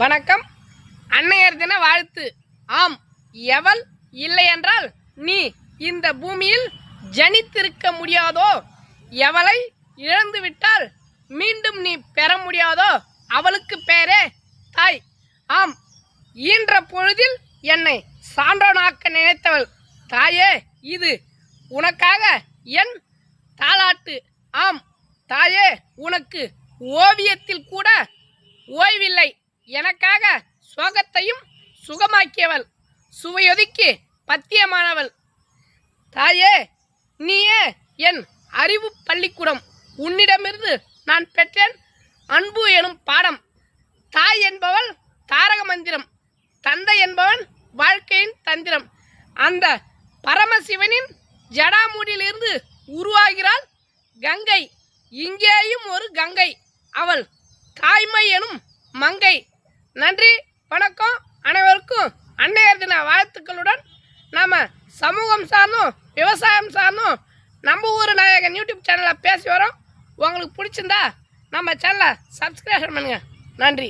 வணக்கம். அன்னையர் தின வாழ்த்து. ஆம், எவள் இல்லை என்றால் நீ இந்த பூமியில் ஜனித்திருக்க முடியாதோ, எவளை இழந்துவிட்டால் மீண்டும் நீ பெற முடியாதோ அவளுக்கு பேரே தாய். ஆம், ஈன்ற பொழுதில் என்னை சான்றோனாக்க நினைத்தவள் தாயே, இது உனக்காக என் தாலாட்டு. ஆம் தாயே, உனக்கு ஓவியத்தில் கூட ஓய்வில்லை. எனக்காக சோகத்தையும் சுகமாக்கியவள், சுவையொதுக்கி பத்தியமானவள் தாயே, நீயே என் அறிவு பள்ளிக்கூடம். உன்னிடமிருந்து நான் பெற்றேன் அன்பு எனும் பாடம். தாய் என்பவள் தாரக மந்திரம், தந்தை என்பவன் வாழ்க்கையின் தந்திரம். அந்த பரமசிவனின் ஜடாமுடியிலிருந்து உருவாகிறாள் கங்கை. இங்கேயும் ஒரு கங்கை, அவள் தாய்மை எனும் மங்கை. நன்றி, வணக்கம். அனைவருக்கும் அன்னையர் தின வாழ்த்துக்களுடன் நாம் சமூகம் சார்ந்தும் விவசாயம் சார்ந்தும் நம்ம ஊர் நாயகன் யூடியூப் சேனலில் பேசி வரோம். உங்களுக்கு பிடிச்சிருந்தா நம்ம சேனலை சப்ஸ்கிரைப் பண்ணுங்கள். நன்றி.